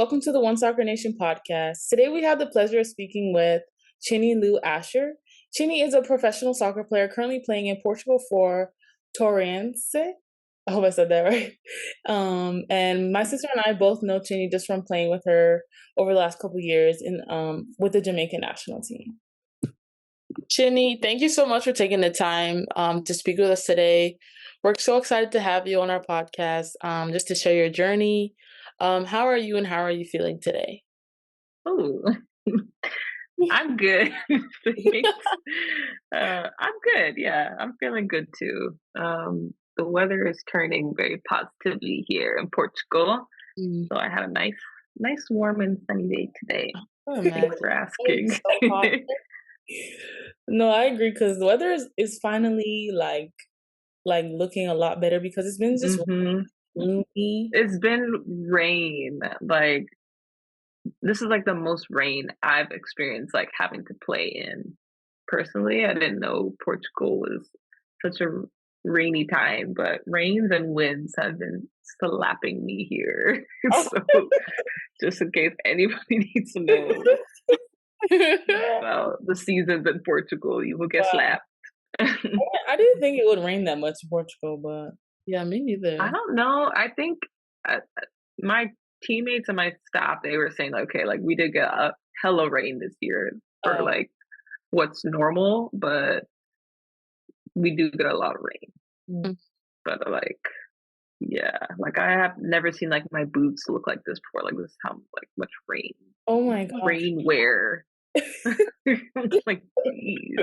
welcome to the One Soccer Nation podcast. Today we have the pleasure of speaking with Chinyelu Asher. Chini is a professional soccer player currently playing in Portugal for Torreense. I hope I said that right. And my sister and I both know Chini just from playing with her over the last couple years with the Jamaican national team. Chini, thank you so much for taking the time to speak with us today. We're so excited to have you on our podcast just to share your journey. How are you and how are you feeling today? Oh, I'm good. I'm good. Yeah, I'm feeling good too. The weather is turning very positively here in Portugal. So I had a nice, warm and sunny day today. Oh, thanks for asking. So no, I agree because the weather is finally like looking a lot better because it's been just gloomy. It's been rain. Like this is like the most rain I've experienced like having to play in personally. I didn't know Portugal was such a rainy time, but rains and winds have been slapping me here. So just in case anybody needs to know about the seasons in Portugal, you will get slapped. I didn't think it would rain that much in Portugal, but yeah, me neither. I don't know. I think my teammates and my staff, they were saying, okay, like we did get a hella rain this year for like what's normal, but we do get a lot of rain. But like, yeah, like I have never seen like my boots look like this before. Like this is how like much rain. Oh my god, rain wear. Like, geez,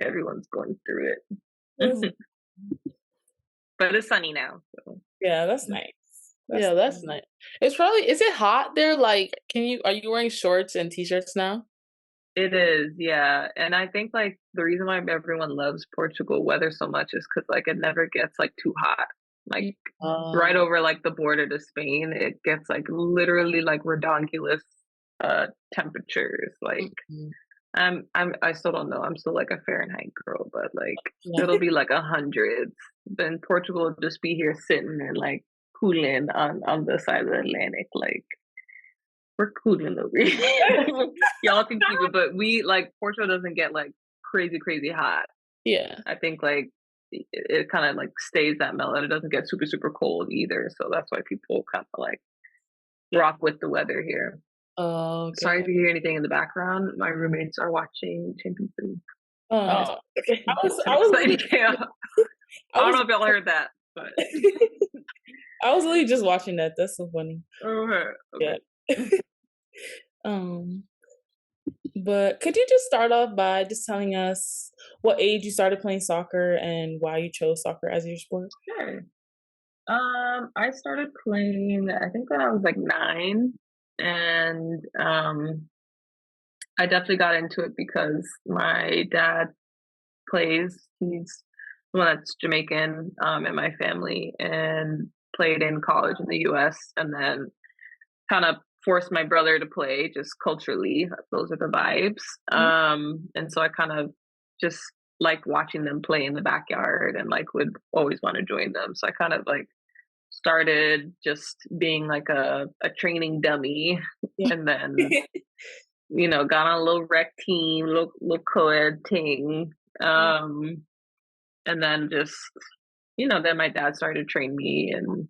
everyone's going through it. But it's sunny now. So. Yeah, that's nice. That's nice. It's probably, is it hot there? Like, are you wearing shorts and t-shirts now? It is, yeah. And I think like the reason why everyone loves Portugal weather so much is because like it never gets like too hot. Like right over like the border to Spain, it gets like literally like redonkulous temperatures. Like I still don't know. I'm still like a Fahrenheit girl, but like it'll be like 100. Then Portugal will just be here sitting and like cooling on the side of the Atlantic. Like we're cooling over here. Y'all can keep it, but we like Portugal doesn't get like crazy hot. Yeah, I think like it kind of like stays that mellow. It doesn't get super cold either. So that's why people kind of like rock with the weather here. Oh, okay. Sorry if you hear anything in the background. My roommates are watching Champions League. Oh, okay. I was I don't know if y'all heard that, but I was really just watching that. That's so funny. Okay. Yeah. But could you just start off by just telling us what age you started playing soccer and why you chose soccer as your sport? Sure. I started playing, I think when I was like 9, and I definitely got into it because my dad plays. He's the one that's Jamaican in my family and played in college in the US and then kind of forced my brother to play just culturally. Those are the vibes. And so I kind of just like watching them play in the backyard and like would always want to join them. So I kind of like started just being like a training dummy and then you know got on a little rec team, little co-ed thing, and then just you know then my dad started to train me and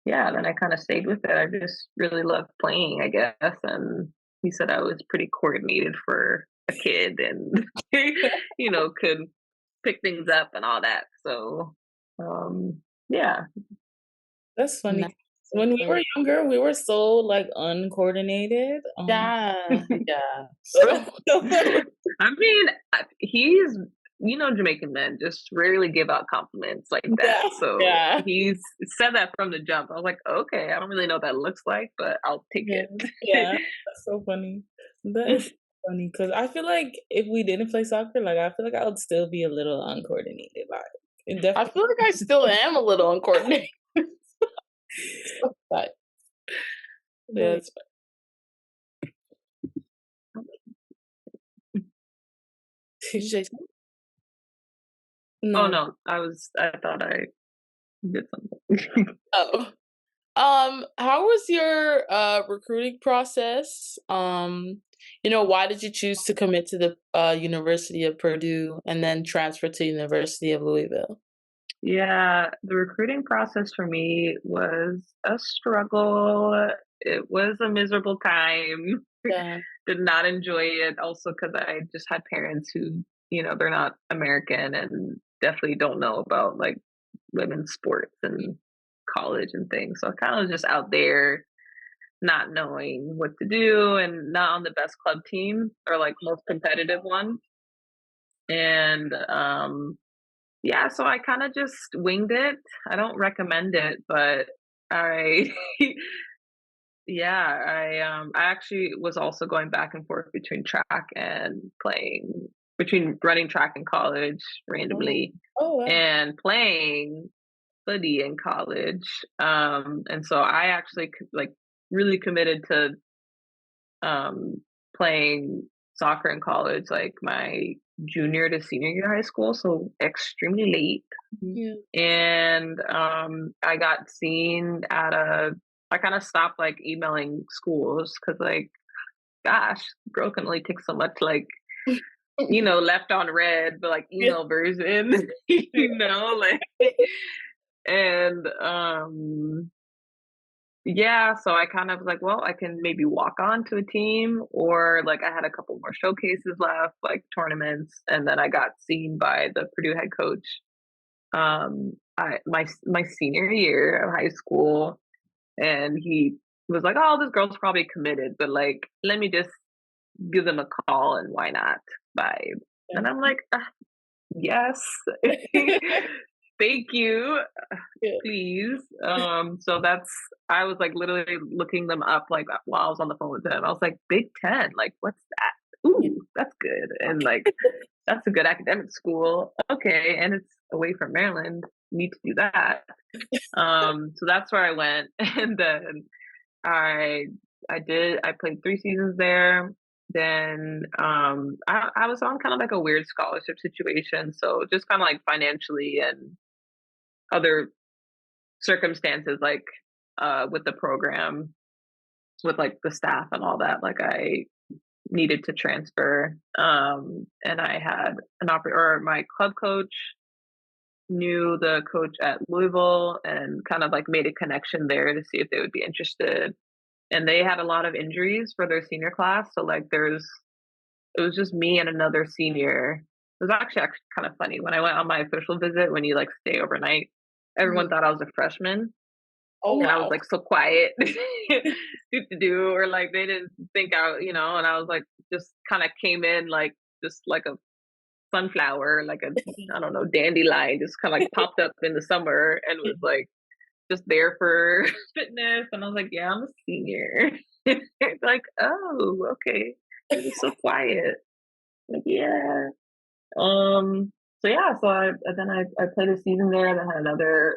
then I kind of stayed with it. I just really loved playing, I guess, and he said I was pretty coordinated for a kid and you know could pick things up and all that. So yeah, that's funny. Nice. When we were younger, we were so like uncoordinated. Yeah. I mean, he's Jamaican men just rarely give out compliments like that. So he's said that from the jump. I was like, okay, I don't really know what that looks like, but I'll take it. Yeah, that's so funny. That is funny because I feel like if we didn't play soccer, like I feel like I would still be a little uncoordinated. Like I feel like I still am a little uncoordinated. But yeah, it's fine. Did you say something? No. Oh no, I thought I did something. How was your recruiting process? Why did you choose to commit to the University of Purdue and then transfer to University of Louisville? Yeah, the recruiting process for me was a struggle. It was a miserable time. Yeah. Did not enjoy it. Also, because I just had parents who, they're not American and definitely don't know about like women's sports and college and things. So I kind of was just out there not knowing what to do and not on the best club team or like most competitive one. And yeah, so I kind of just winged it. I don't recommend it, but I yeah, I actually was also going back and forth between track and playing between running track in college randomly Oh, wow. and playing footy in college. And so I actually like really committed to playing soccer in college, like my junior to senior year of high school, so extremely late. Yeah. And I got seen at I kind of stopped like emailing schools because like, gosh, girl can only take so much like, left on red, but like email version, like, and yeah, so I kind of was like, well, I can maybe walk on to a team, or like I had a couple more showcases left, like tournaments, and then I got seen by the Purdue head coach. My senior year of high school, and he was like, "Oh, this girl's probably committed, but like, let me just give them a call and why not vibe." Yeah. And I'm like, yes, thank you, Yeah. please. So I was like literally looking them up like while I was on the phone with them. I was like, Big Ten, like what's that? Ooh, that's good. And like that's a good academic school. Okay, and it's away from Maryland. Need to do that. So that's where I went, and then I played 3 seasons there. Then I was on kind of like a weird scholarship situation, so just kind of like financially and other circumstances, like with the program, with like the staff and all that, like I needed to transfer. And I had or my club coach knew the coach at Louisville and kind of like made a connection there to see if they would be interested. And they had a lot of injuries for their senior class, so like it was just me and another senior. It was actually kind of funny when I went on my official visit. When you like stay overnight, everyone thought I was a freshman. Oh, And I was wow. like so quiet, do, or like they didn't think and I was like just kind of came in like just like a sunflower, like a I don't know dandelion, just kind of like popped up in the summer and was like just there for fitness. And I was like, yeah, I'm a senior. It's like, oh, okay, you're just so quiet. Like, yeah. So yeah, so I played a season there, and then had another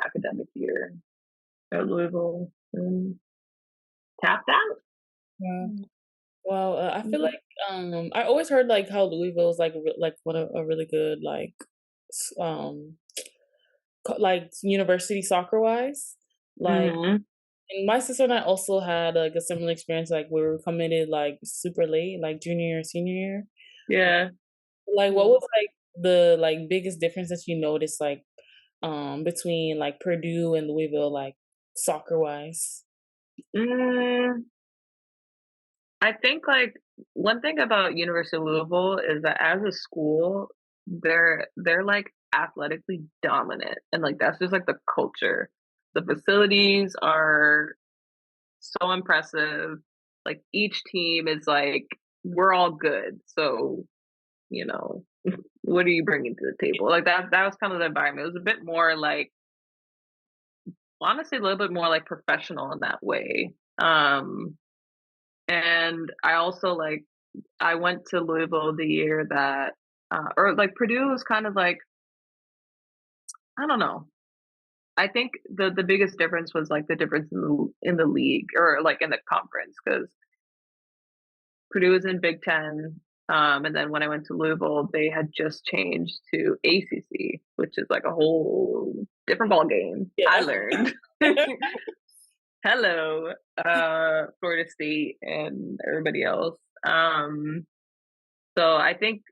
academic year at Louisville and tapped out. Yeah. Well, I feel like I always heard like how Louisville is like like one of a really good like like university soccer wise. Like, Mm-hmm. and my sister and I also had like a similar experience. Like we were committed like super late, like junior year, senior year. Yeah. Like, what was like the like biggest difference that you noticed like between like Purdue and Louisville, like soccer wise? Mm, I think like one thing about University of Louisville is that as a school, they're like athletically dominant, and like that's just like the culture. The facilities are so impressive. Like each team is like we're all good, so you know what are you bringing to the table? Like that was kind of the environment. It was a bit more like honestly a little bit more like professional in that way. And I also like I went to Louisville the year that or like Purdue was kind of like I don't know. I think the biggest difference was like the difference in the league or like in the conference because Purdue was in Big Ten. And then when I went to Louisville, they had just changed to ACC, which is like a whole different ball game. I Yeah. learned. hello, Florida State and everybody else. So I think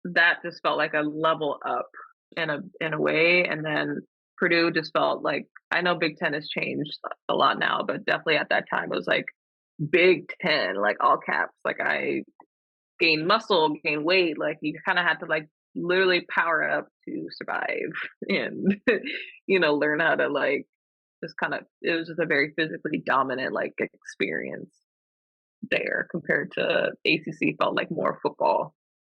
that just felt like a level up in a way, and then Purdue just felt like, I know Big Ten has changed a lot now, but definitely at that time it was like Big Ten, like all caps. Like I gained muscle, gained weight. Like you kind of had to like literally power up to survive and learn how to like just kind of. It was just a very physically dominant like experience there compared to ACC. Felt like more football.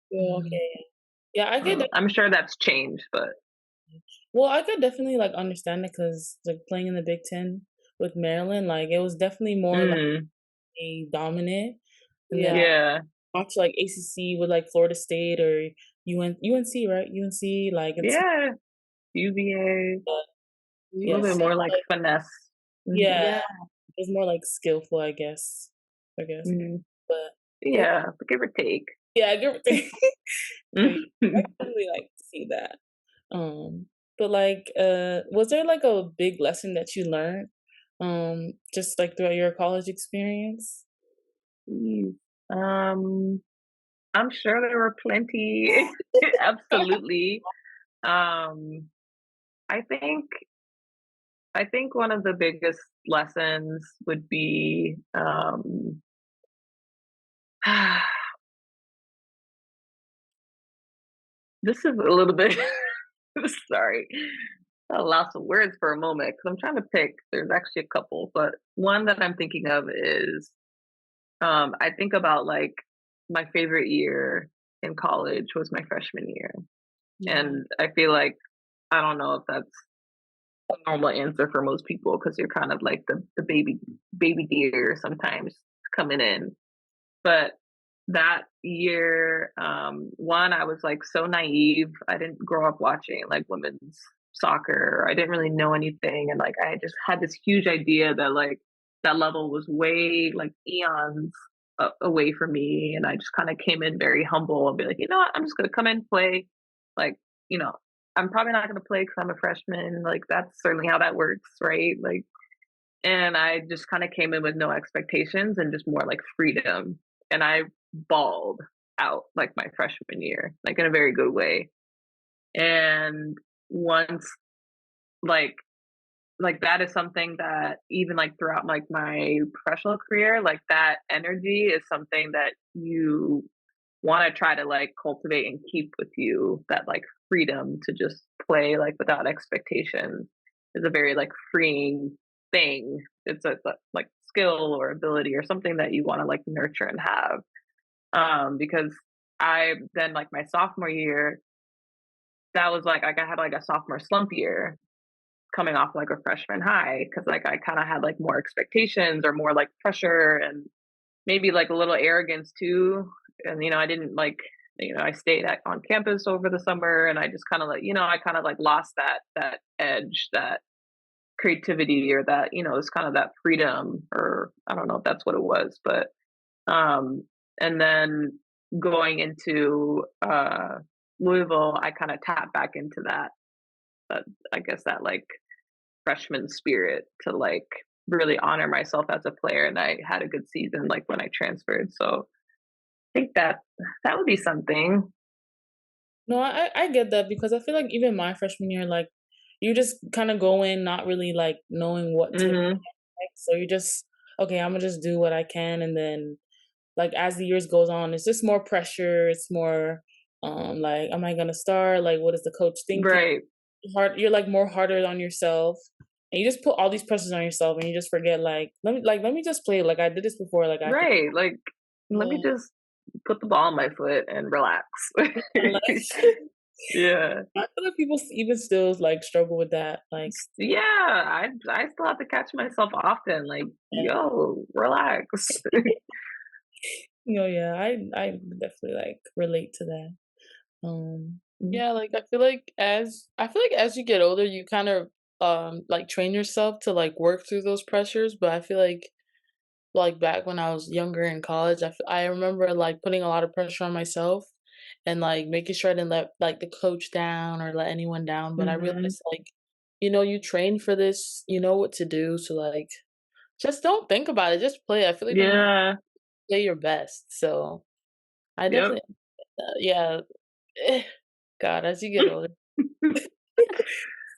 Yeah, okay. Yeah, I could. I'm sure that's changed, but Well, I could definitely like understand it because like playing in the Big Ten with Maryland, like it was definitely more like a dominant. And then yeah, watch like ACC with like Florida State or UNC, right? UNC, like it's yeah, UVA, a little bit yes, more like finesse. yeah, it's more like skillful, I guess. Mhm. But Yeah, but give or take. yeah, give or take. But I definitely like see that. But like, was there like a big lesson that you learned, just like throughout your college experience? Jeez. I'm sure there were plenty. Absolutely. Um, I think I think one of the biggest lessons would be this is a little bit sorry. I lost of words for a moment because I'm trying to pick. There's actually a couple, but one that I'm thinking of is I think about like my favorite year in college was my freshman year. And I feel like I don't know if that's a normal answer for most people because you're kind of like the baby deer sometimes coming in. But that year, one, I was like so naive. I didn't grow up watching like women's soccer. I didn't really know anything. And like I just had this huge idea that like that level was way like eons away from me. And I just kind of came in very humble and be like, you know what, I'm just going to come in, play. Like, you know, I'm probably not going to play because I'm a freshman. Like, that's certainly how that works, right? Like, and I just kind of came in with no expectations and just more like freedom. And I balled out like my freshman year, like in a very good way. And once like that is something that even like throughout like my professional career, like that energy is something that you want to try to like cultivate and keep with you. That like freedom to just play like without expectation is a very like freeing thing. It's a like skill or ability or something that you want to like nurture and have. Because I then like my sophomore year, that was like I had like a sophomore slump year coming off like a freshman high because like I kind of had like more expectations or more like pressure and maybe like a little arrogance too. And I didn't like I stayed on campus over the summer and I just kind of like I kind of like lost that edge, that creativity, or that it's kind of that freedom, or I don't know if that's what it was, but and then going into Louisville, I kind of tapped back into that I guess that like freshman spirit to like really honor myself as a player, and I had a good season like when I transferred. So I think that would be something. No, I get that because I feel like even my freshman year, like you just kind of go in not really like knowing what to expect. So you just okay, I'm gonna just do what I can, and then like as the years goes on, it's just more pressure. It's more like, am I gonna start? Like, what is the coach thinking? Right. You're like more harder on yourself, and you just put all these pressures on yourself, and you just forget let me just play. Like I did this before. Like I can. Right. Like let me just put the ball on my foot and relax. Yeah. I feel like people even still like struggle with that. Like Yeah, I still have to catch myself often. Like, yo, relax. yeah, I definitely like relate to that. Yeah, like I feel like as you get older, you kind of like train yourself to like work through those pressures. But I feel like back when I was younger in college, I remember like putting a lot of pressure on myself and like making sure I didn't let like the coach down or let anyone down. But I realized like you train for this, you know what to do. So like just don't think about it. Just play. I feel like you Yeah. play your best. So I Yep. definitely, yeah. God, as you get older, it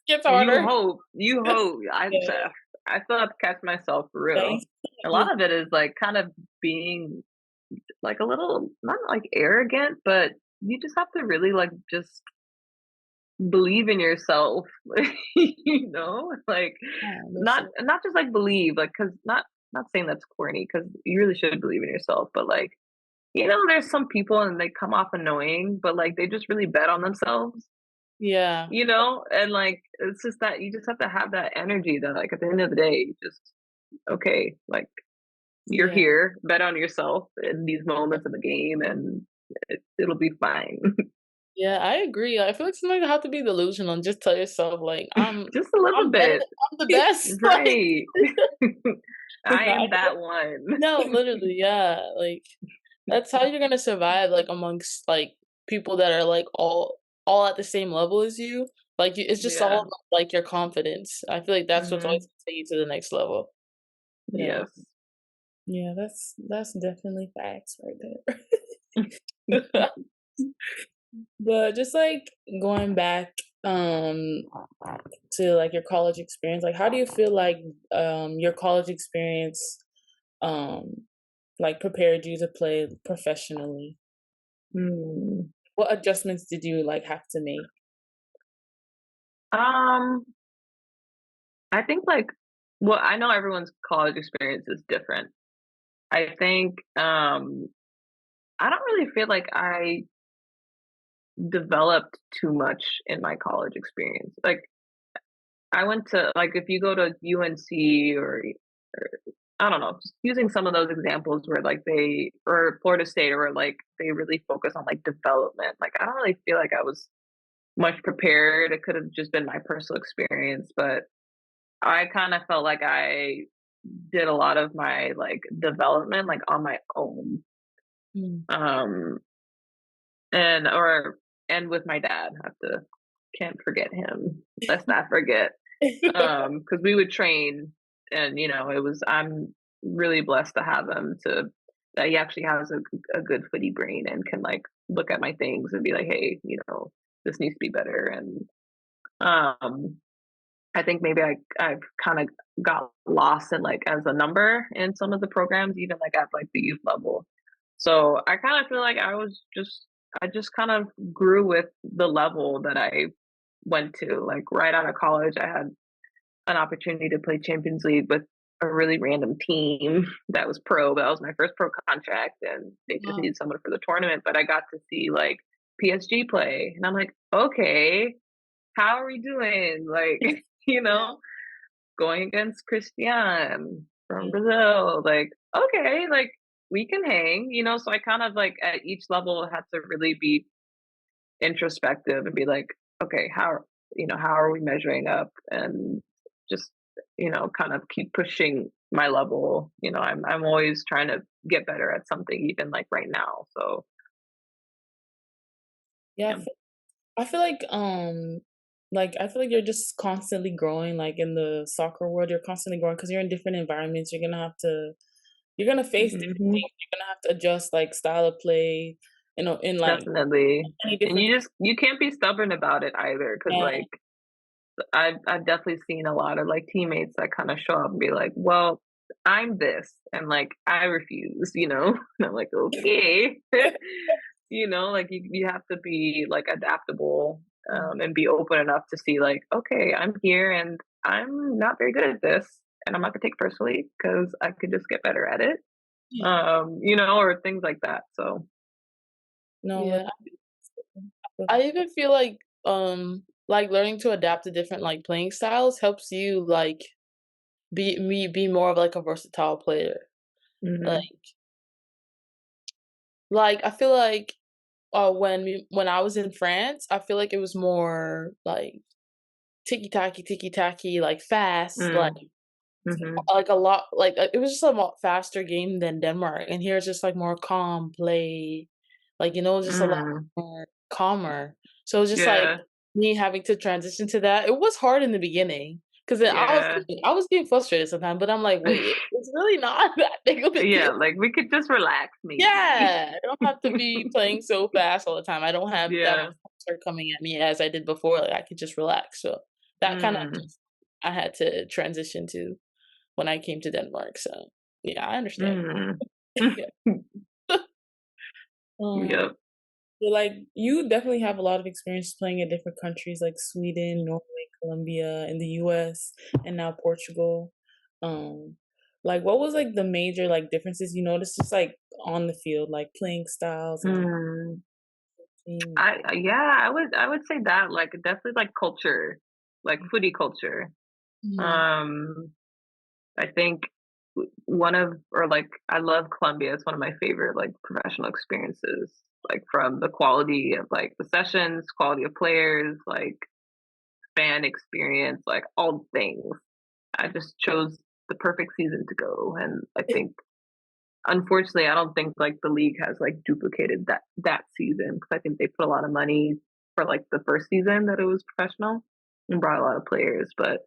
gets You harder. hope. You hope. Yeah. I still have to catch myself for real. Thank A you. lot of it is like kind of being like a little not like arrogant, but you just have to really like just believe in yourself. You know, like Yeah, not listen. not just like believe, like because not saying that's corny because you really should believe in yourself, but like you know, there's some people and they come off annoying, but like they just really bet on themselves, Yeah. you know, and like it's just that you just have to have that energy that like at the end of the day, you just okay, like you're Yeah. here, bet on yourself in these moments of the game, and it'll be fine. Yeah, I agree. I feel like sometimes you have to be delusional and just tell yourself like Just a little I'm better, bit, I'm the best. Like right? I am that one. no, literally, yeah. Like that's how you're gonna survive like amongst like people that are like all at the same level as you. Like it's just all Yeah. about like your confidence. I feel like that's what's always Hmm. gonna take you to the next level. Yeah. Yes. Yeah, that's definitely facts right there. But just like going back to like your college experience, like how do you feel like your college experience um like prepared you to play professionally? Hmm. What adjustments did you like have to make? Um, I think like well, I know everyone's college experience is different. I think I don't really feel like I developed too much in my college experience. Like I went to like if you go to UNC or I don't know, just using some of those examples where like they or Florida State where like they really focus on like development. Like I don't really feel like I was much prepared. It could have just been my personal experience, but I kind of felt like I did a lot of my like development like on my own. Mm. Um and or and with my dad. I have to can't forget him. Let's not forget. Because we would train and you know, it was I'm really blessed to have him to that he actually has a good footy brain and can like look at my things and be like, hey, you know, this needs to be better. And um I think maybe I've kind of got lost in like as a number in some of the programs, even like at like the youth level. So I kind of feel like I just kind of grew with the level that I went to. Like right out of college, I had an opportunity to play Champions League with a really random team that was pro. That was my first pro contract, and they just Wow. needed someone for the tournament. But I got to see like PSG play, and I'm like, okay, how are we doing? Like, you Yeah. know, going against Christian from Yeah. Brazil. Like, okay, like we can hang, you know. So I kind of like at each level had to really be introspective and be like, okay, how you know how are we measuring up, and just you know kind of keep pushing my level. You know, I'm always trying to get better at something, even like right now. So Yeah, yeah. I feel like you're just constantly growing like in the soccer world. You're constantly growing because you're in different environments. You're gonna face different Hmm. things. You're gonna have to adjust like style of play, you know, in like Definitely. many And different you can't be stubborn about it either, because yeah, like I've definitely seen a lot of like teammates that kind of show up and be like, "Well, I'm this," and like I refuse, you know. And I'm like, okay, you know, like you have to be like adaptable and be open enough to see like, okay, I'm here and I'm not very good at this, and I'm not gonna take it personally because I could just get better at it, Yeah. you know, or things like that. So no, Yeah. I even feel like learning to adapt to different like playing styles helps you like be more of like a versatile player. Like hmm. I feel like when I was in France, I feel like it was more like ticky tacky, like fast, Mm, hmm. like a lot like it was just a lot faster game than Denmark, and here it's just like more calm play, like just a lot Mm, more calmer. So it's just like yeah. me having to transition to that. It was hard in the beginning, Because then Yeah. I was getting frustrated sometimes, but I'm like, wait, it's really not that big of a Yeah, deal. like we could just relax maybe. Yeah, I don't have to be playing so fast all the time. I don't have that Yeah. much pressure coming at me as I did before. Like I could just relax. So that kind of Mm. I had to transition to when I came to Denmark. So yeah, I understand. Mm. Yeah. Um, Yep. So, like, you definitely have a lot of experience playing in different countries like Sweden, Norway, Colombia, in the US, and now Portugal. Um, like, what was like the major like differences you noticed just like on the field, like playing styles and Mm. team? Yeah, I would say that like definitely like culture, like footy culture. mhm, Um, I think one of or like I love Colombia. It's one of my favorite like professional experiences. Like from the quality of like the sessions, quality of players, like fan experience, like all things. I just chose the perfect season to go, and I think unfortunately I don't think like the league has like duplicated that season because I think they put a lot of money for like the first season that it was professional and brought a lot of players, but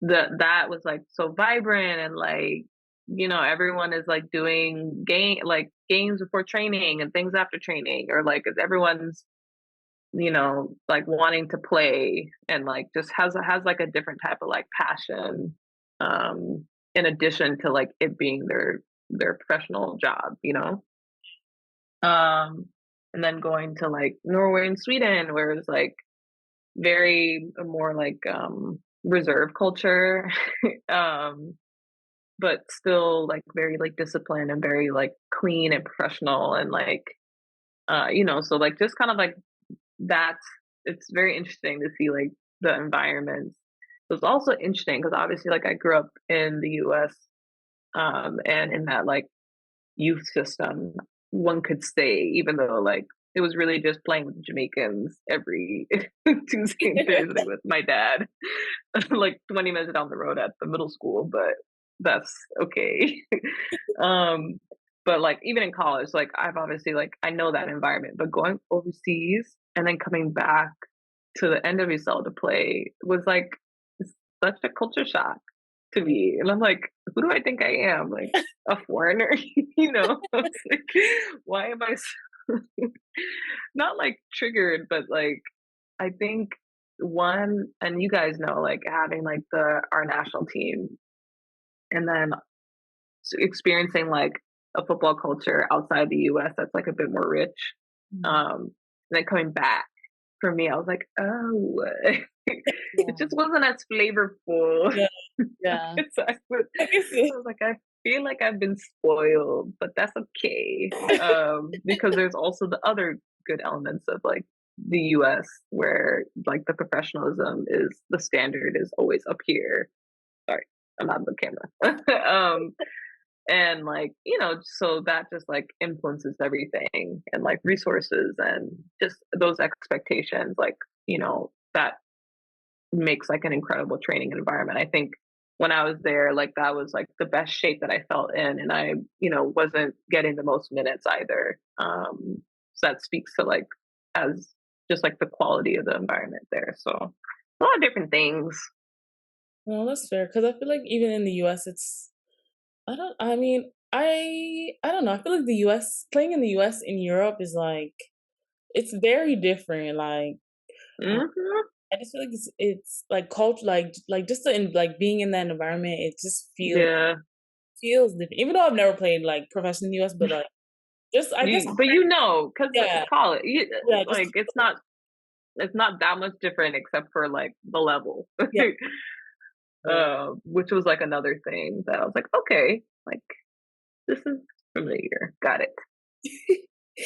that was like so vibrant and like everyone is like doing games before training and things after training or like everyone's like wanting to play and like just has like a different type of like passion in addition to like it being their professional job, um and then going to like Norway and Sweden where it's like very more like reserve culture um but still like very like disciplined and very like clean and professional and like so like just kind of like that's it's very interesting to see like the environments. It was also interesting because obviously like I grew up in the US and in that like youth system one could say even though like it was really just playing with Jamaicans every Tuesday and Thursday with my dad like 20 minutes down the road at the middle school, but that's okay. um but like even in college like I've obviously like I know that environment, but going overseas and then coming back to the NWSL to play was like such a culture shock to me, and I'm like, who do I think I am, like a foreigner? Like, why am I not like triggered, but like I think one, and you guys know, like having like our national team, and then experiencing like a football culture outside the U.S. that's like a bit more rich. Mhm. And then coming back for me, I was like, oh, it Yeah. just wasn't as flavorful. yeah, yeah. So I can I see. was like, I feel like I've been spoiled, but that's okay. Because there's also the other good elements of like the US where like the professionalism is the standard is always up here. Sorry, I'm not on the camera. And like, so that just like influences everything and like resources and just those expectations, like, that makes like an incredible training environment. I think when I was there, like that was like the best shape that I felt in, and I, wasn't getting the most minutes either. So that speaks to like as just like the quality of the environment there. So a lot of different things. Well, that's fair because I feel like even in the US, it's I don't. I mean, I don't know. I feel like the US playing in the US in Europe is like it's very different. Like uh, Hmm. I just feel like it's like culture, like just like being in that environment. It just Yeah. feels different. Even though I've never played like professionally in the US, but like just I guess But because yeah, college, yeah, just like it's not that much different except for like the level. yeah, Which was like another thing that I was like, okay, like this is familiar. Got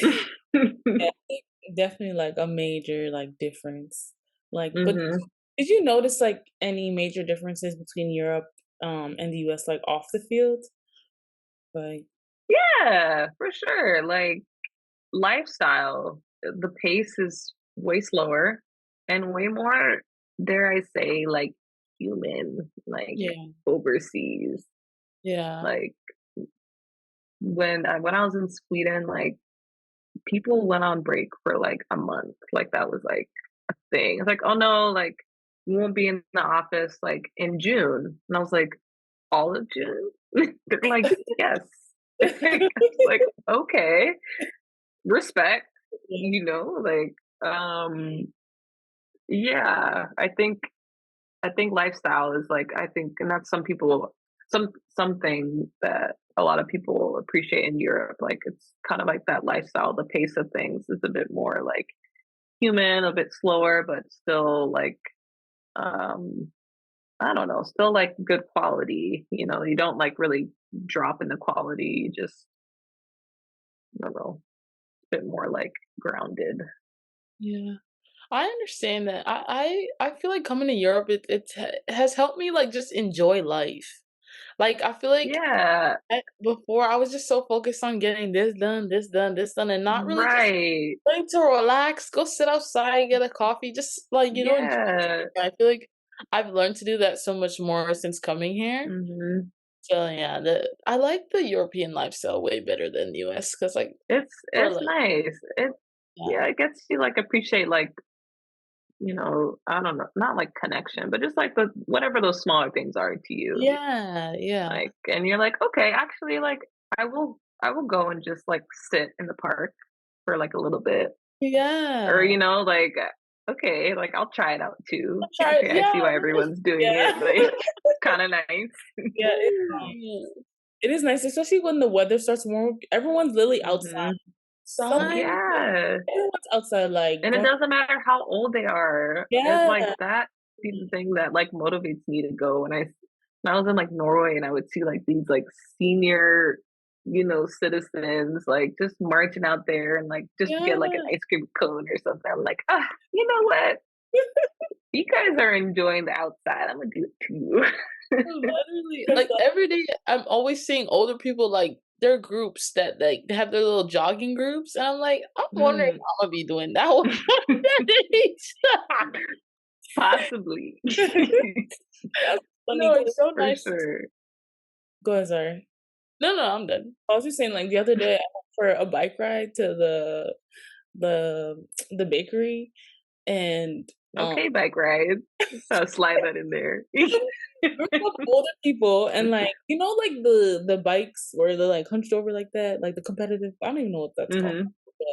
yeah, it. definitely like a major like difference. Like, but Hmm. did you notice like any major differences between Europe and the US like off the field? Like, Yeah, for sure. Like lifestyle, the pace is way slower and way more, dare I say, like human, like yeah, overseas. Yeah. Like when I was in Sweden, like people went on break for like a month. Like that was like a thing. It's like, oh no, like we won't be in the office like in June. And I was like, all of June? They're like, yes. I was like, okay, respect, like, yeah, I think lifestyle is like, and that's something that a lot of people appreciate in Europe. Like, it's kind of like that lifestyle. The pace of things is a bit more like human, a bit slower, but still like, I don't know, still like good quality. You don't like really drop in the quality. You just, I don't know, a bit more like grounded. Yeah. I understand that. I feel like coming to Europe, has helped me like just enjoy life. Like I feel like Yeah, before I was just so focused on getting this done, this done, this done, and not really just right. trying to relax, go sit outside, get a coffee, just like enjoy. Yeah. I feel like I've learned to do that so much more since coming here. hmm So yeah, I like the European lifestyle way better than the US because like for It's like nice. yeah Yeah, it gets you like appreciate like, I don't know, not like connection, but just like the whatever those smaller things are to you. yeah Like, and you're like, okay, actually, like, I will go and just like sit in the park for like a little bit, or yeah. like, okay, like I'll try it out too. Try Okay, I see yeah why everyone's doing Yeah. it. Like, it's kind of nice. Yeah, it is nice, especially when the weather starts warm. Everyone's literally outside. hmm Some Yeah, everyone's outside, like and it going. doesn't matter how old they are. It's Yeah, like that be the thing that like motivates me to go. When I was in like Norway and I would see like these like senior, citizens like just marching out there and like just to yeah. get like an ice cream cone or something. I'm like, you know what? You guys are enjoying the outside. I'm gonna do it too. Literally, like every day, I'm always seeing older people like their groups that like they have their little jogging groups, and I'm like, I'm wondering if Mm. I'm gonna be doing that one at that age. Possibly. that's funny No, 'cause it's so For nice. sure. go ahead, sorry. No, no, I'm done. I was just saying, like the other day, I went for a bike ride to the the bakery, and Okay, bike ride. I'll slide that in there. group of older people, and like like the bikes where they're like hunched over like that, like the competitive. I don't even know what that's called, hmm but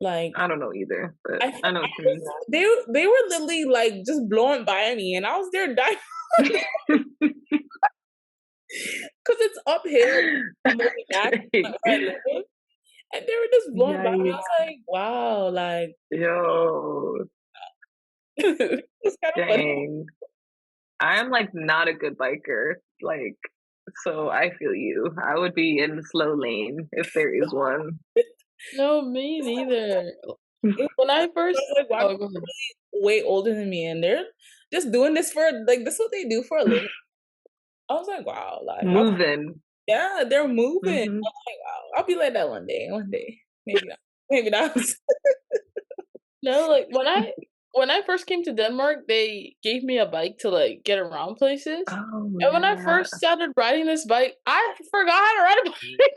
like I don't know either, but I, I know I what you was, mean. they were literally like just blowing by me, and I was there dying because it's uphill on the way back like, where I live, and they were just blowing by me. I Yikes. was like, wow, like Yo, it's kind of funny. dang. I'm like not a good biker. Like, so I feel you. I would be in the slow lane if there is one. No, me neither. When I I first, was like, wow, oh, go ahead. way older than me, and they're just doing this for like this is what they do for a living. I was like, wow, like I was, Moving. yeah, they're moving. I hmm was like, wow, I'll be like that one day, maybe not, maybe not. No, like when I first came to Denmark, they gave me a bike to like get around places. Oh And when I yeah. first started riding this bike, I forgot how to ride a bike.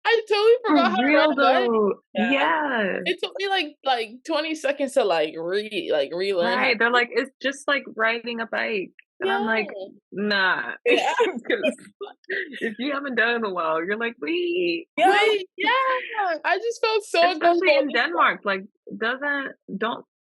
I totally For forgot how to ride real a bike. though. Yeah, Yeah. It took me like 20 seconds to relearn how. Right. They're like, it's just like riding a bike. And I'm Yeah, like, nah. yeah, Because if you haven't done it in a while, you're like, wait. yeah. wait, yeah. I just felt so Especially uncomfortable. in Denmark. Like, isn't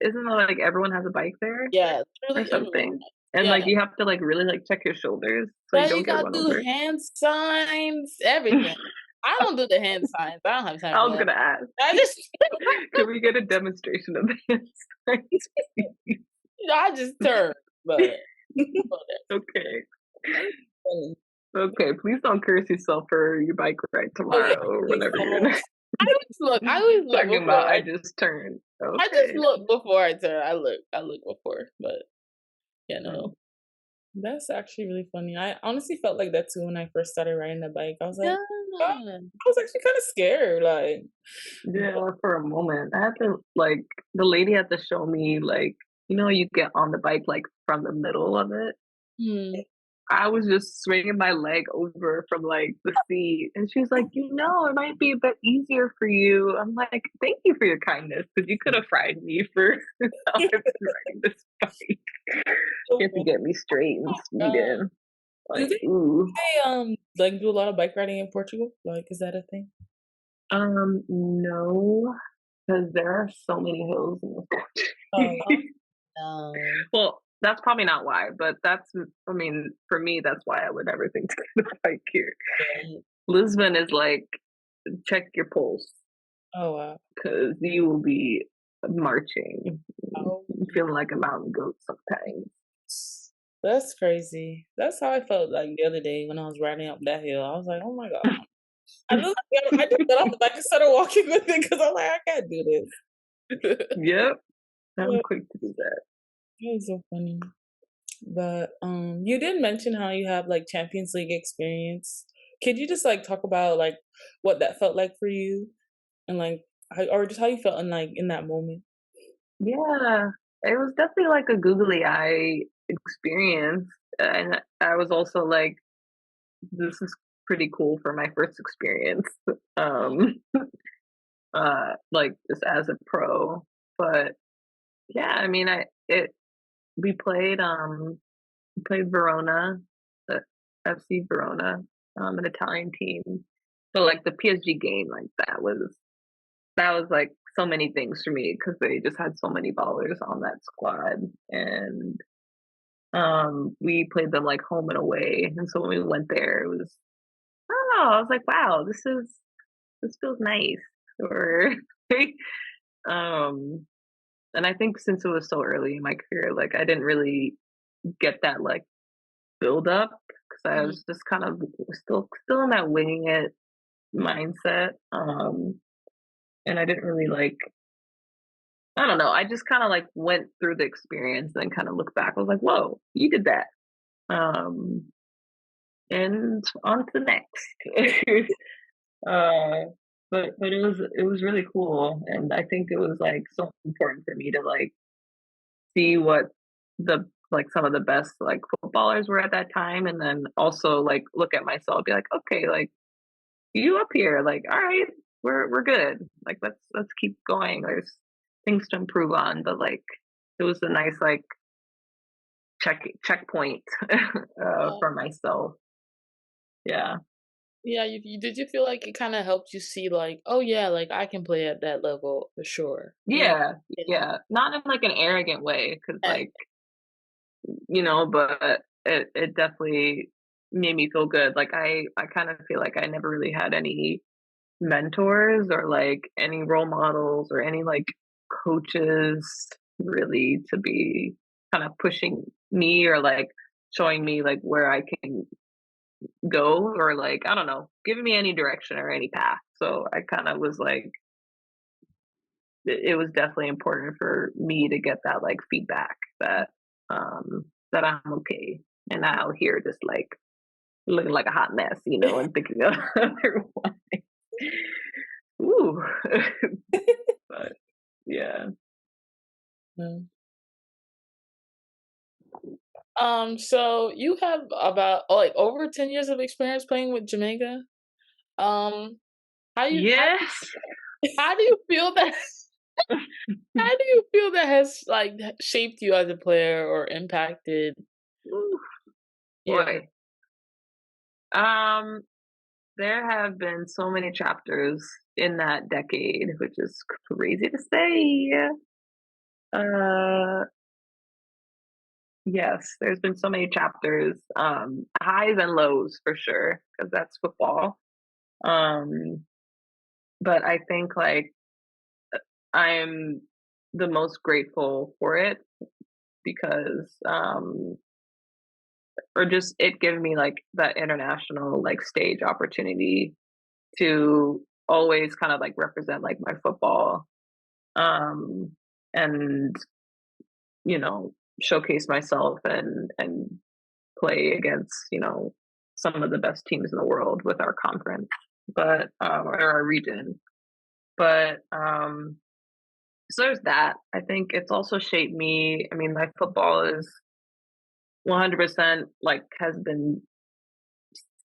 it like everyone has a bike there Yeah, or literally everyone. something? And Yeah, like, you have to like really like check your shoulders so yeah. you You don't get gotta run do over. hand signs, everything. I don't do the hand signs. I don't have time I for was that. going to ask, I just, can we get a demonstration of this? I just turn, but. Okay. Funny. Okay, please don't curse yourself for your bike ride Oh yeah, tomorrow or like, whenever you're I always look talking before about I just turned. I just Okay. look before I turn. I look before, but you Mm. know. that's actually really funny. I honestly felt like that too when I first started riding the bike. I was like, oh, Yeah. I was actually kind of scared, like, Yeah, for a moment. I had to like the lady had to show me like you get on the bike like from the middle of it. Hmm. I was just swinging my leg over from like the seat, and she was like, it might be a bit easier for you. I'm like, thank you for your kindness, because you could have fried me for how I've been riding this bike. You have to get me straight and speeding. Do Like, they, ooh. like do a lot of bike riding in Portugal? Like, is that a thing? No, because there are so many hills in this country. No. Well, that's probably not why, but I mean, for me, that's why I would never think to get a bike here. Right. Lisbon is like, check your pulse, Oh wow. because you will be marching, Oh. feeling like a mountain goat sometimes. That's crazy. That's how I felt like the other day when I was riding up that hill. I was like, oh my God. I just got off the bike and started walking with it because I'm like, I can't do this. Yep, I'm Yeah, quick to do that. it was so funny. But you did mention how you have like Champions League experience. Could you just like talk about like what that felt like for you and like or just how you felt in that moment? Yeah, it was definitely like a googly eye experience. And I was also like, this is pretty cool for my first experience. Um, like just as a pro. But yeah, I mean, we played Verona, the FC Verona, an Italian team. So like the PSG game, like that was like so many things for me, because they just had so many ballers on that squad. And we played them like home and away. And so when we went there, it was, I was like, wow, this feels nice. Or um and I think since it was so early in my career, like I didn't really get that like build up, because I Mhm. was just kind of still in that winging it mindset. And I didn't really like, I don't know, I just kind of like went through the experience and kind of looked back. I was like, whoa, you did that. Um, and on to the next. uh, but it was really cool, and I think it was like so important for me to like see what the like some of the best like footballers were at that time, and then also like look at myself, be like, okay, like you up here, like all right, we're good, like let's keep going. There's things to improve on, but like it was a nice like checkpoint for myself. Yeah. Yeah, did you feel like it kind of helped you see like, oh yeah, like I can play at that level for sure. Yeah, Yeah. yeah, not in like an arrogant way, because Yeah. like, but it definitely made me feel good. Like I kind of feel like I never really had any mentors or like any role models or any like coaches really to be kind of pushing me or like showing me like where I can go, or like I don't know, giving me any direction or any path. So I kind of was like, it was definitely important for me to get that like feedback that I'm okay, and not out here just like looking like a hot mess, and thinking of otherwise. Ooh. But yeah. Mm. So you have about like over 10 years of experience playing with Jamaica. Um, how you how, Yes. how do you feel that? How do you feel that has like shaped you as a player or impacted? Ooh, Yeah. boy. Um, there have been so many chapters in that decade, which is crazy to say. Uh, yes, there's been so many chapters, highs and lows for sure, because that's football. Um, but I think like I'm the most grateful for it, because or just it giving me like that international like stage opportunity to always kind of like represent like my football, um and you know showcase myself and play against some of the best teams in the world with our conference, but or our region. But so there's that. I think it's also shaped me. I mean, my football is 100% like has been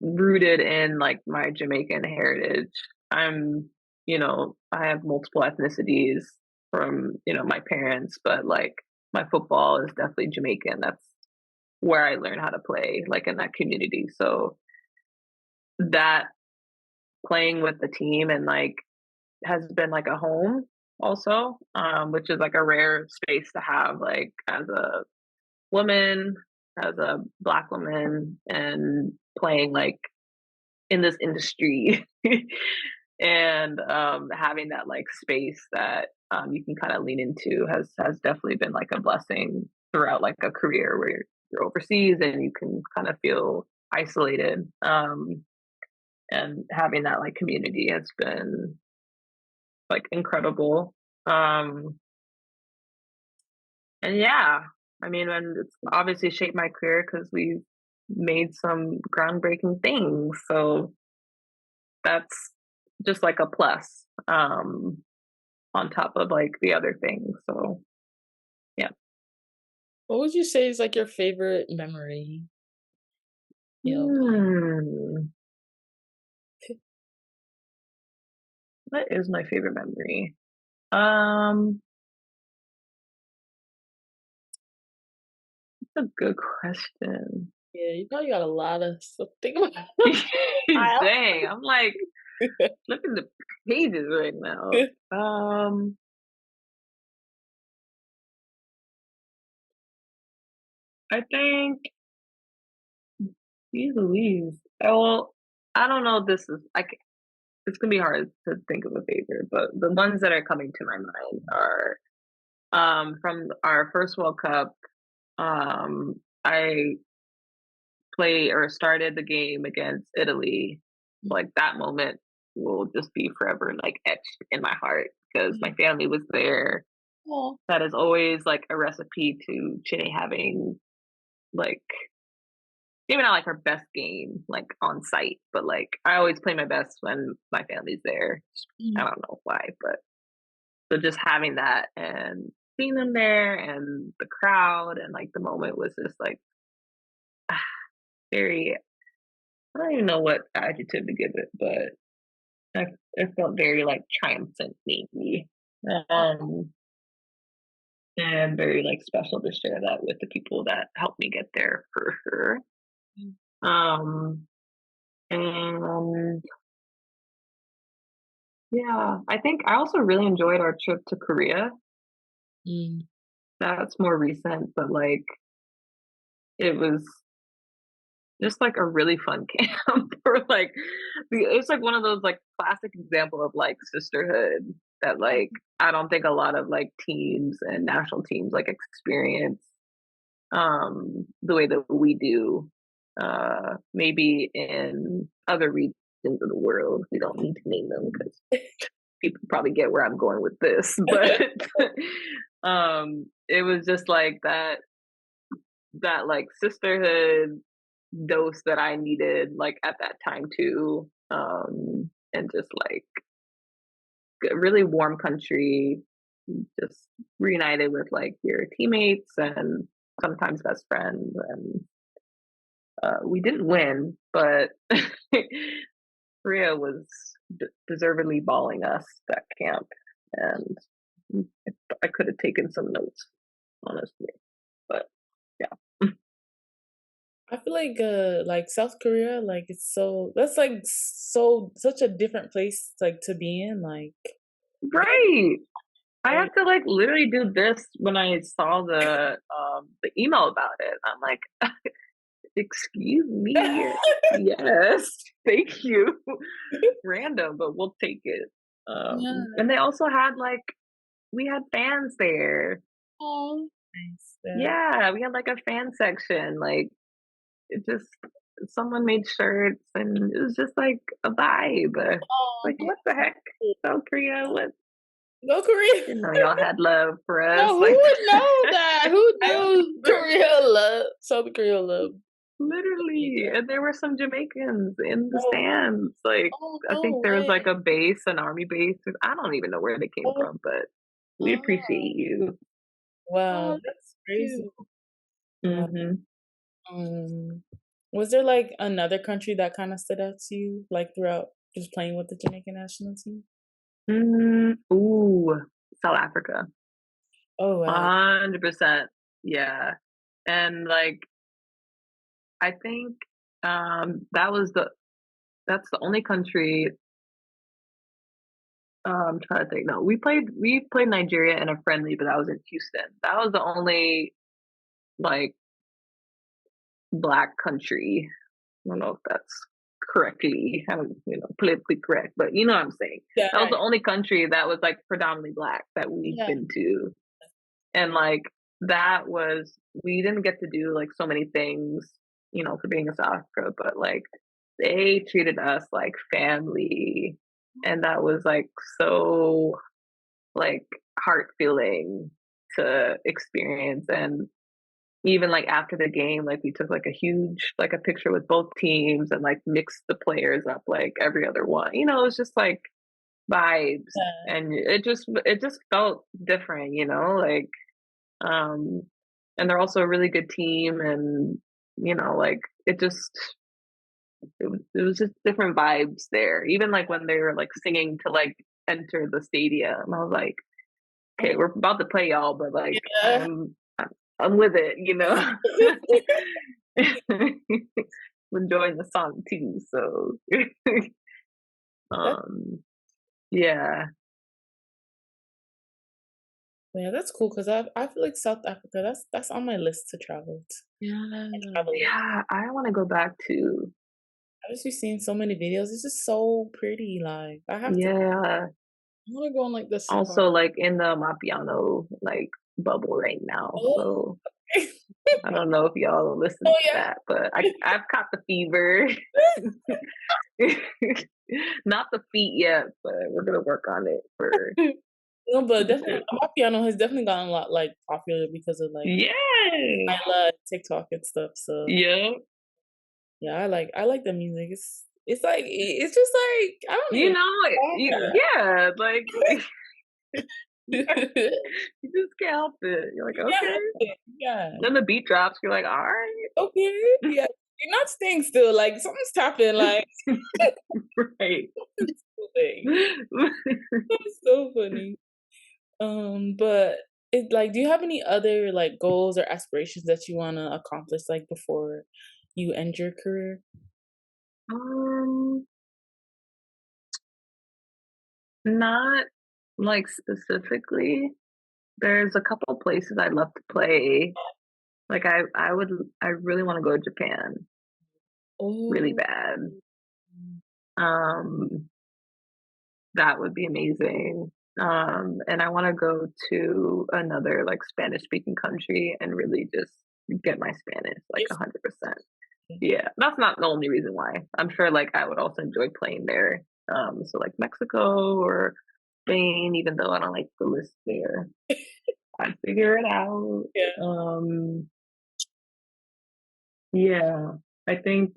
rooted in like my Jamaican heritage. I'm, I have multiple ethnicities from, my parents, but like my football is definitely Jamaican. That's where I learned how to play, like in that community. So that playing with the team and like has been like a home also, which is like a rare space to have, like as a woman, as a Black woman, and playing like in this industry and having that like space that you can kind of lean into has definitely been like a blessing throughout like a career where you're overseas and you can kind of feel isolated, and having that like community has been like incredible. And yeah, I mean, and it's obviously shaped my career because we've made some groundbreaking things. So that's just like a plus, on top of like the other things. So yeah. What would you say is like your favorite memory? What is my favorite memory? That's a good question. Yeah, you probably got a lot of stuff to think about. Dang, I'm like flipping the pages right now. I think, geez Louise. Well, I don't know. This is like it's gonna be hard to think of a favorite, but the ones that are coming to my mind are from our first World Cup. I play or started the game against Italy. Like that moment will just be forever like etched in my heart because my family was there. Oh. That is always like a recipe to Chinny having like maybe not like her best game like on site, but like I always play my best when my family's there. I don't know why, but so just having that and seeing them there and the crowd and like the moment was just like very, I don't even know what adjective to give it, but it felt very like triumphant maybe. And very like special to share that with the people that helped me get there for sure. And yeah, I think I also really enjoyed our trip to Korea. That's more recent, but like it was just like a really fun camp or like it's like one of those like classic example of like sisterhood that like I don't think a lot of like teams and national teams like experience the way that we do. Maybe in other regions of the world, we don't need to name them because people probably get where I'm going with this, but it was just like that like sisterhood dose that I needed like at that time too. And just like a really warm country, just reunited with like your teammates and sometimes best friends. And we didn't win, but Korea was deservedly balling us that camp, and I could have taken some notes, honestly. But yeah, I feel like South Korea, like it's so that's like such a different place like to be in, like right. I had to like literally do this when I saw the email about it. I'm like, excuse me. Yes, thank you. Random, but we'll take it. Yeah. And they also had like we had fans there. Oh, nice. Yeah, we had like a fan section. Like it just someone made shirts and it was just like a vibe. Like what the heck? South Korea, what? Go Korea. You know, y'all had love for us. no, who like, would know that? Who knew Korea love South Korea love? Literally, and there were some Jamaicans in the stands. Like, I think there was like a base, an army base. I don't even know where they came from, but we appreciate you. Wow, that's crazy. Mm-hmm. Was there like another country that kind of stood out to you, like throughout just playing with the Jamaican national team? Ooh, South Africa. Oh wow. 100%. Yeah. And like I think that's the only country. I'm trying to think. No, we played Nigeria in a friendly, but that was in Houston. That was the only like black country. I don't know if that's correctly, I don't, politically correct, but you know what I'm saying. Yeah, That was the right. only country that was like predominantly black that we've Yeah. been to, and like that was we didn't get to do like so many things, for being in South Africa, but like they treated us like family, and that was like so like heart feeling to experience. And even like after the game, like we took like a picture with both teams and like mixed the players up like every other one. It was just like vibes, Yeah. and it just felt different, like um and they're also a really good team, and like it was just different vibes there. Even like when they were like singing to like enter the stadium, I was like, okay, we're about to play y'all, but like Yeah. I'm with it, I'm enjoying the song too. So That, yeah. yeah, that's cool because I feel like South Africa. That's on my list to travel to. Yeah. Travel. Yeah, I want to go back to. I just be seeing so many videos. It's just so pretty. Like I have to. Yeah. I want to go on like the safari. Also, like in the Mapiano like bubble right now. Oh, So I don't know if y'all listen oh to that, but I've caught the fever. Not the feet yet, but we're gonna work on it for yeah. No, but definitely, future. my piano has definitely gotten a lot like popular because of like Yes. Mikayla, TikTok and stuff. So Yep. yeah, I like the music. It's like it's just like I don't You know. know, yeah, like you Yeah. just can't help it. You're like, Yeah, okay. yeah. Then the beat drops. You're like, all Okay, yeah. You're not staying still. Like something's tapping. Like right, right. it's moving. It's so funny. But it like, do you have any other like goals or aspirations that you want to accomplish like before you end your career? um, Not like specifically. There's a couple places I'd love to play. Like I really want to go to Japan really Oh, bad. Um, that would be amazing. And I want to go to another like Spanish speaking country and really just get my Spanish like 100%. Yeah, that's not the only reason why. I'm sure like I would also enjoy playing there. So like Mexico or Spain, even though I don't like the list there. I'd figure it out. yeah. Yeah, I think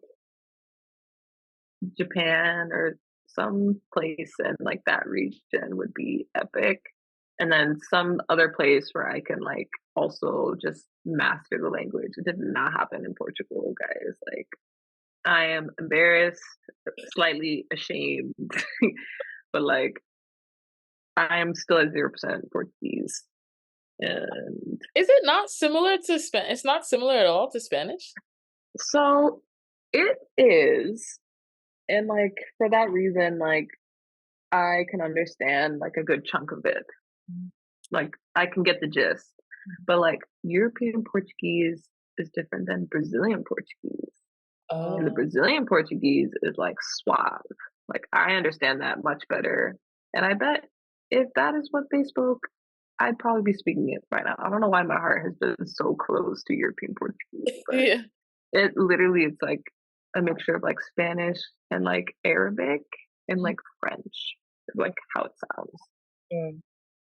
Japan or some place in like that region would be epic. And then some other place where I can like also just master the language. It did not happen in Portugal, guys. Like I am embarrassed, slightly ashamed, but like I am still at 0% Portuguese. And Is it not similar to Spanish? It's not similar at all to Spanish. so it is. And like for that reason, like I can understand like a good chunk of it. Like I can get the gist. But like European Portuguese is different than Brazilian Portuguese. And the Oh, Brazilian Portuguese is like suave. Like I understand that much better. And I bet if that is what they spoke, I'd probably be speaking it right now. I don't know why my heart has been so close to European Portuguese, but Yeah. it literally it's like a mixture of like Spanish and like Arabic and like French, like how it sounds. yeah.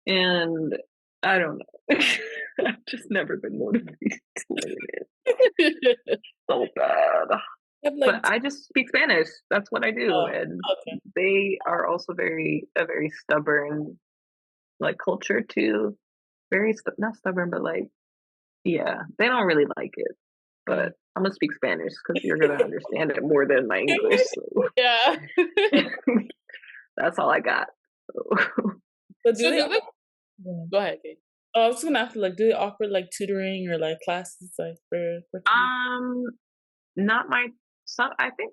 And I don't know. I've just never been motivated to learn it. So bad. I have like But I just speak Spanish. That's what I do. oh, And okay. they are also a very stubborn like culture too. Very not stubborn, but like yeah, they don't really like it. Yeah. But I'm gonna speak Spanish because you're gonna understand it more than my English. So. Yeah. That's all I got. But So do they? Go ahead, Kate. I was gonna ask, like, do they offer like tutoring or like classes like for Not my some. I think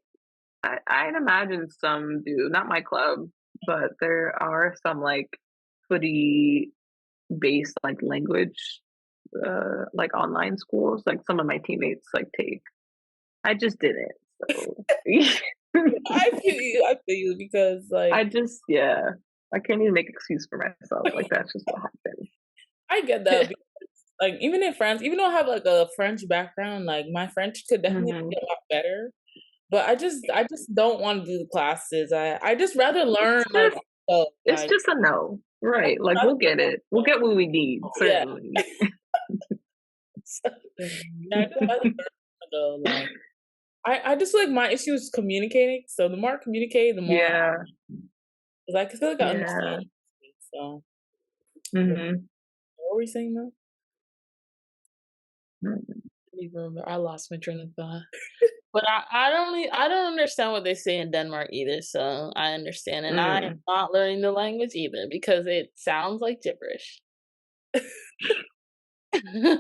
I'd imagine some do. Not my club, but there are some like footy based like language like online schools. Like some of my teammates like take. I just didn't. So. I feel you because like I can't even make excuse for myself. Like that's just what happened. I get that because, like even in France, even though I have like a French background, like my French could definitely be a lot better. But I just don't want to do the classes. I just rather learn like it's just a no. Right. Like we'll get it. We'll get what we need, certainly. Yeah, like I just like my issue is communicating. So the more I communicate, the more I feel like I understand. So what were we saying though? I lost my train of thought. But I don't understand what they say in Denmark either, so I understand. And I am not learning the language either because it sounds like gibberish. I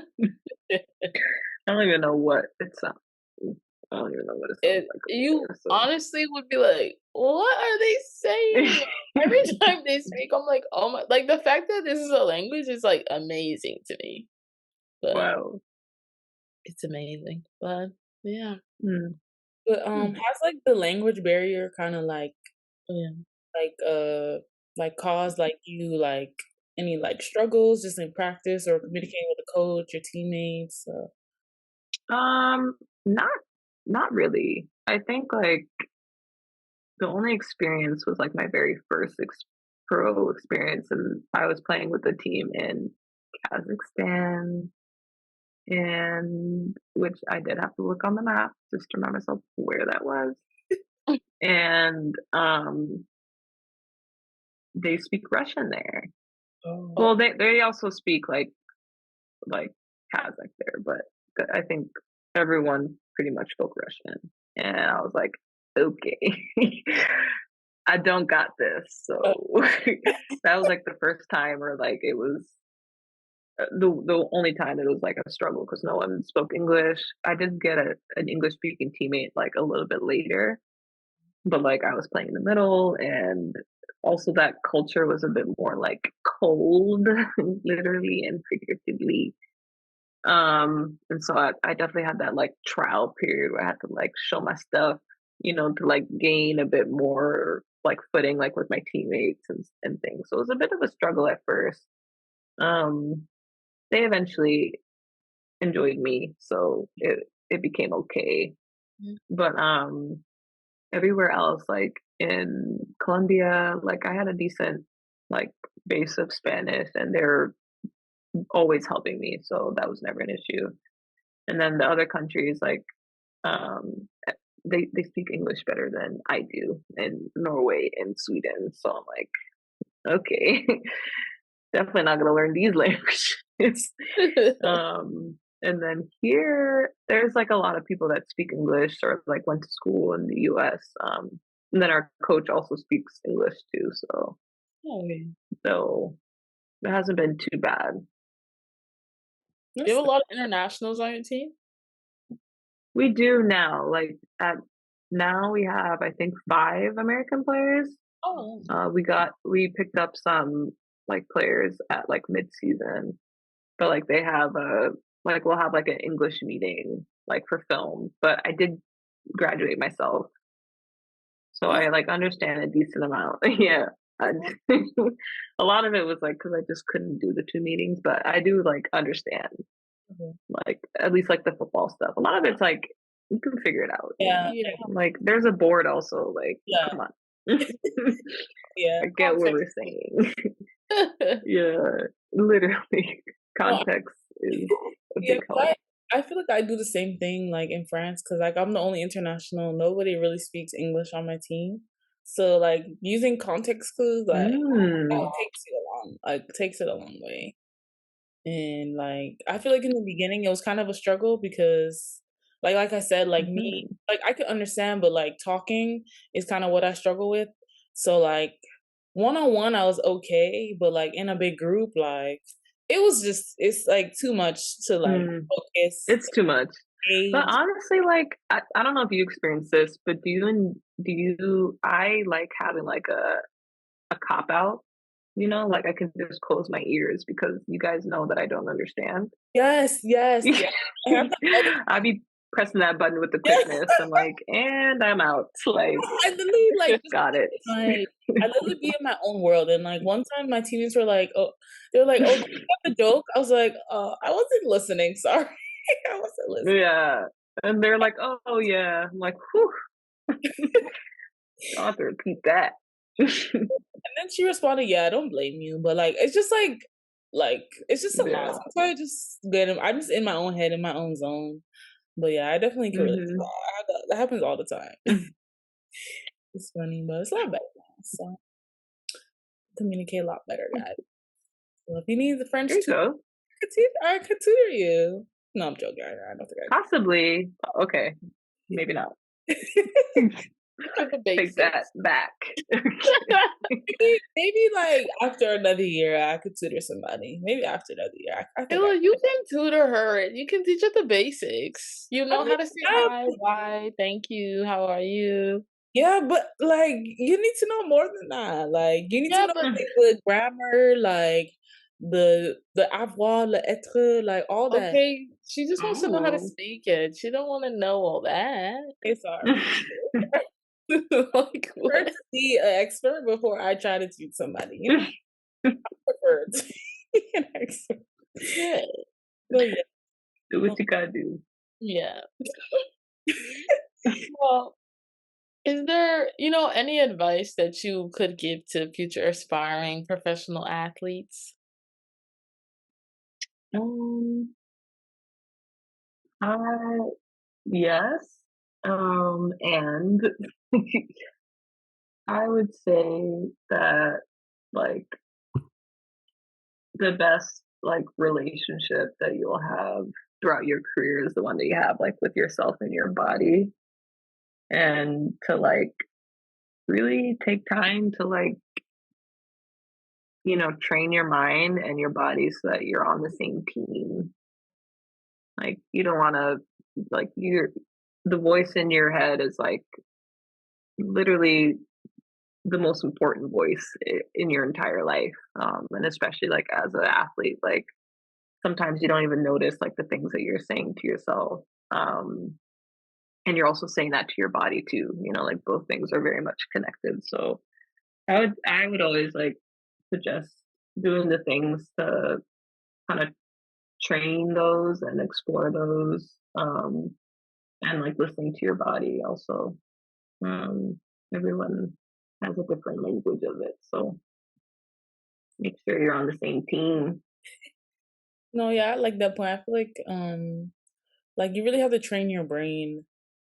don't even know what it sounds. I don't even know what it sounds like. You honestly would be like, what are they saying? Every time they speak, I'm like, oh my! Like the fact that this is a language is like amazing to me. But, wow, it's amazing. But yeah. But has like the language barrier kind of like caused like you like any like struggles just in practice or communicating with the coach, your teammates? Not really. I think like the only experience was like my very first pro experience, and I was playing with a team in Kazakhstan, and which I did have to look on the map just to remind myself where that was. And they speak Russian there. Oh. Well, they also speak like Kazakh there, but I think everyone pretty much spoke Russian. And I was like, okay, I don't got this. So that was like the first time, or like it was the only time it was like a struggle because no one spoke English. I did get an English speaking teammate like a little bit later, but like I was playing in the middle, and also that culture was a bit more like cold, literally and figuratively. And so I definitely had that like trial period where I had to like show my stuff, to like gain a bit more like footing like with my teammates and things. So it was a bit of a struggle at first. They eventually enjoyed me, so it became okay. But everywhere else, like in Colombia, like I had a decent like base of Spanish, and they're always helping me, so that was never an issue. And then the other countries, like they speak English better than I do in Norway and Sweden. So I'm like, okay, definitely not gonna learn these languages. And then here, there's like a lot of people that speak English or like went to school in the U.S. And then our coach also speaks English too. So, so it hasn't been too bad. Do you have a lot of internationals on your team? We do now. Like now we have, I think, 5 American players. Oh. We picked up some like players at like mid-season, but like they have we'll have like an English meeting like for film. But I did graduate myself, so I like understand a decent amount. Yeah. A lot of it was like because I just couldn't do the 2 meetings, but I do like understand, like at least like the football stuff. A lot of it's like you can figure it out. Yeah. Like there's a board also. Like come on. Yeah. I get what we're saying. Yeah, literally, context is a big help. I feel like I do the same thing like in France because like I'm the only international. Nobody really speaks English on my team. So like using context clues like takes it a long way. And like I feel like in the beginning it was kind of a struggle because Like I said, like me, like I could understand, but like talking is kind of what I struggle with. So like one-on-one, I was okay, but like in a big group, like it's like too much to like focus, It's too much. But engage. honestly, like I don't know if you experience this, but I like having like a cop out, you know, like I can just close my ears because you guys know that I don't understand. Yes, yes, yes. I have that I'd be pressing that button with the yeah. quickness and like, and I'm out. Like, I literally like just got it. I literally be in my own world. And like one time my teammates were like, oh, they were like, oh, you got the joke? I was like, I wasn't listening. Sorry. I wasn't listening. Yeah. And they're like, oh yeah. I'm like, whew. I'll have to repeat that. And then she responded, yeah, I don't blame you. But like it's just like it's just a lot. Sometimes I just I'm just in my own head, in my own zone. But yeah, I definitely can relate to that. That happens all the time. It's funny, but it's a lot better now. So communicate a lot better, guys. So if you need the French tutor, I could tutor you. No, I'm joking. I don't think I can. Possibly. Okay. Maybe not. Take that back. maybe like after another year, I could tutor somebody. Maybe after another year, I think you can tutor her. You can teach her the basics. You know how to say hi, bye, thank you, how are you? Yeah, but like you need to know more than that. Like you need to know like, the grammar, like the avoir, le être, like all that. Okay, she just wants to know how to speak it. She don't want to know all that. It's hard. Like, first to be an expert before I try to teach somebody. You know? I prefer to be an expert. Yeah. But yeah. Do what you gotta do. Yeah. Well, is there, any advice that you could give to future aspiring professional athletes? Yes. And I would say that like the best like relationship that you'll have throughout your career is the one that you have like with yourself and your body, and to like really take time to like train your mind and your body so that you're on the same team. Like you don't want to like the voice in your head is like literally the most important voice in your entire life, and especially like as an athlete, like sometimes you don't even notice like the things that you're saying to yourself, and you're also saying that to your body too, like both things are very much connected. So I would always like suggest doing the things to kind of train those and explore those, and like listening to your body also. Everyone has a different language of it, so make sure you're on the same team. No, yeah, I like that point. I feel like you really have to train your brain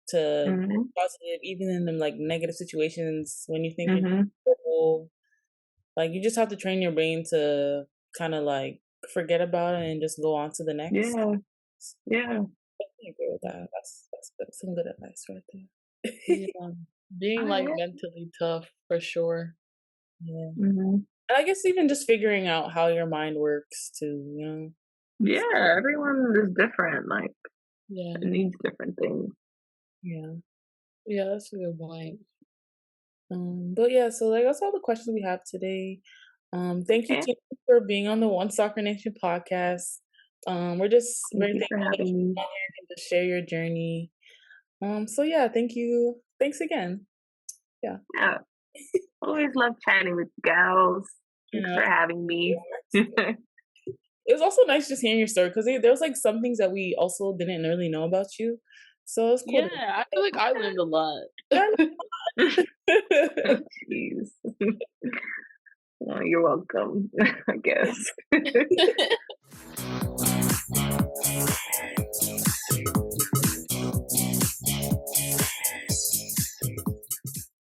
to be positive, even in them like negative situations when you think you're trouble. Like you just have to train your brain to kind of like forget about it and just go on to the next. Yeah. I agree with that. That's some good advice right there. Yeah. Being like mentally tough for sure. Yeah. And I guess even just figuring out how your mind works too, Yeah, everyone is different. Like, it needs different things. Yeah. Yeah, that's a good point. But yeah, so like that's all the questions we have today. Thank you Chinyelu, for being on the One Soccer Nation podcast. We're just very thankful that you're here and to share your journey. So yeah, thank you. Thanks again. Yeah. Always love chatting with gals. Thanks for having me. It was also nice just hearing your story because there was like some things that we also didn't really know about you. So it's cool. Yeah, I feel like I learned a lot. Jeez. Well, you're welcome, I guess.